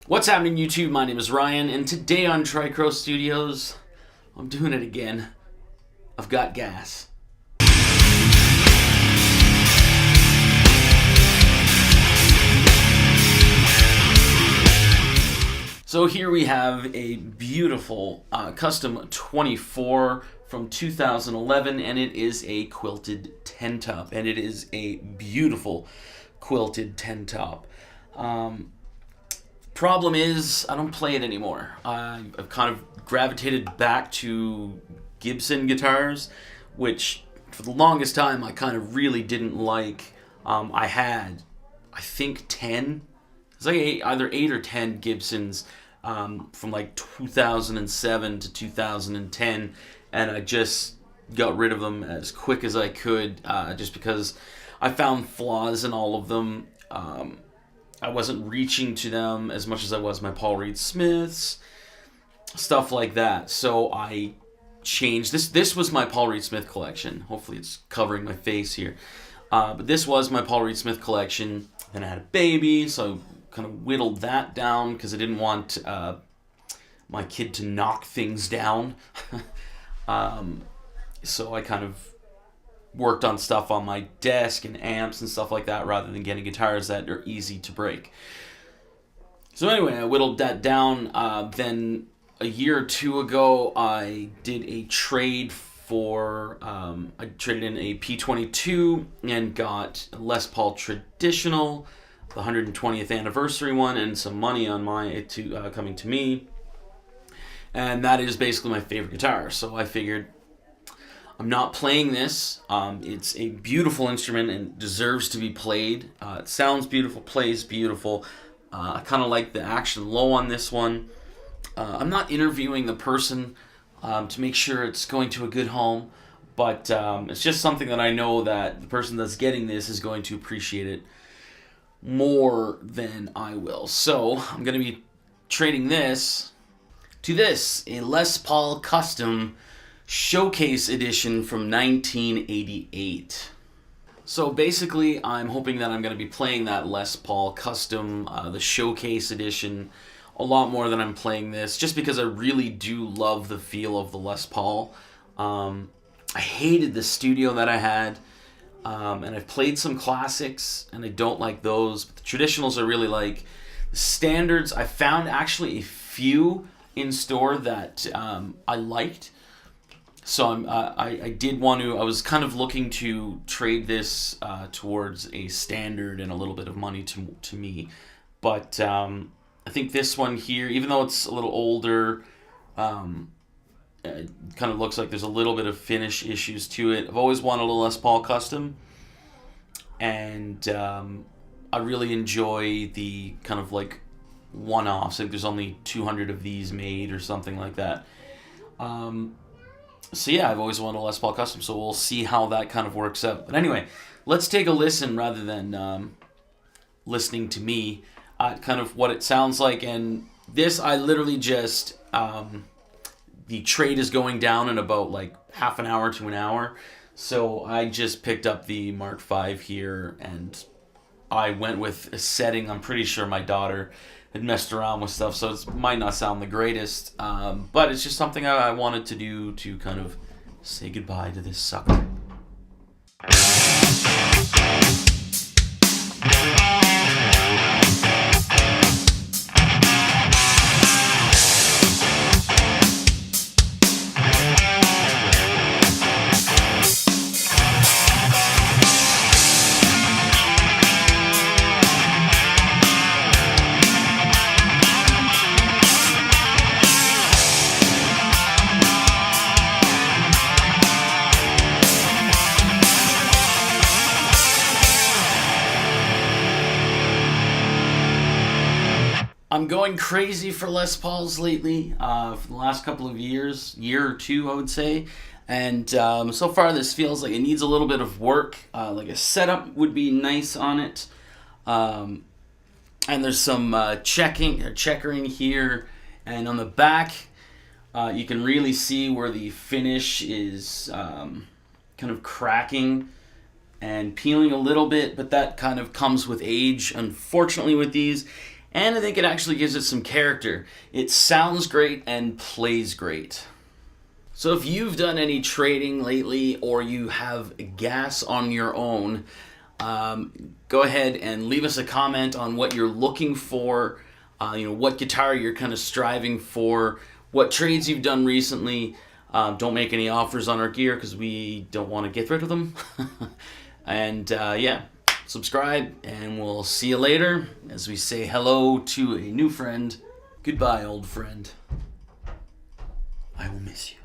What's happening, YouTube? My name is Ryan, and today on Tricrow Studios, I'm doing it again. I've got gas. So here we have a beautiful custom 24 from 2011, and it is a quilted 10 top, and it is a beautiful quilted 10 top. Problem is, I don't play it anymore. I've kind of gravitated back to Gibson guitars, which for the longest time I kind of really didn't like. I had, I think, 10. It's like either 8 or 10 Gibsons from like 2007 to 2010, and I just got rid of them as quick as I could, just because I found flaws in all of them. I wasn't reaching to them as much as I was my Paul Reed Smiths, stuff like that. So I changed this. This was my Paul Reed Smith collection. Hopefully it's covering my face here. But this was my Paul Reed Smith collection. Then I had a baby, so I kind of whittled that down because I didn't want my kid to knock things down. So I kind of worked on stuff on my desk and amps and stuff like that rather than getting guitars that are easy to break. So anyway, I whittled that down. Then a year or two ago, I did a trade for, I traded in a P22 and got a Les Paul Traditional, the 120th anniversary one, and some money on coming to me. And that is basically my favorite guitar. So I figured, I'm not playing this. It's a beautiful instrument and deserves to be played. It sounds beautiful, plays beautiful. I kind of like the action low on this one. I'm not interviewing the person to make sure it's going to a good home, but it's just something that I know that the person that's getting this is going to appreciate it more than I will. So I'm going to be trading this to this, a Les Paul Custom Showcase Edition from 1988. So basically, I'm hoping that I'm going to be playing that Les Paul Custom, the Showcase Edition, a lot more than I'm playing this, just because I really do love the feel of the Les Paul. I hated the studio that I had, and I've played some classics, and I don't like those, but the traditionals I really like. The standards, I found actually a few in store that I liked. So I did want to, I was kind of looking to trade this towards a standard and a little bit of money to me. But I think this one here, even though it's a little older, it kind of looks like there's a little bit of finish issues to it. I've always wanted a Les Paul Custom, and I really enjoy the kind of like one-offs. I think there's only 200 of these made or something like that. So yeah, I've always wanted a Les Paul Custom, so we'll see how that kind of works out. But anyway, let's take a listen rather than listening to me, kind of what it sounds like. And this, I literally just, the trade is going down in about like half an hour to an hour. So I just picked up the Mark V here, and I went with a setting I'm pretty sure my daughter had messed around with stuff, so it might not sound the greatest, but it's just something I wanted to do to kind of say goodbye to this sucker. I'm going crazy for Les Pauls lately, for the last couple of years, year or two, I would say. And so far, this feels like it needs a little bit of work. Like a setup would be nice on it. And there's some checkering here. And on the back, you can really see where the finish is kind of cracking and peeling a little bit, but that kind of comes with age, unfortunately, with these. And I think it actually gives it some character. It sounds great and plays great. So if you've done any trading lately or you have gas on your own, go ahead and leave us a comment on what you're looking for, what guitar you're kind of striving for, what trades you've done recently. Don't make any offers on our gear because we don't want to get rid of them. And subscribe, and we'll see you later as we say hello to a new friend. Goodbye, old friend. I will miss you.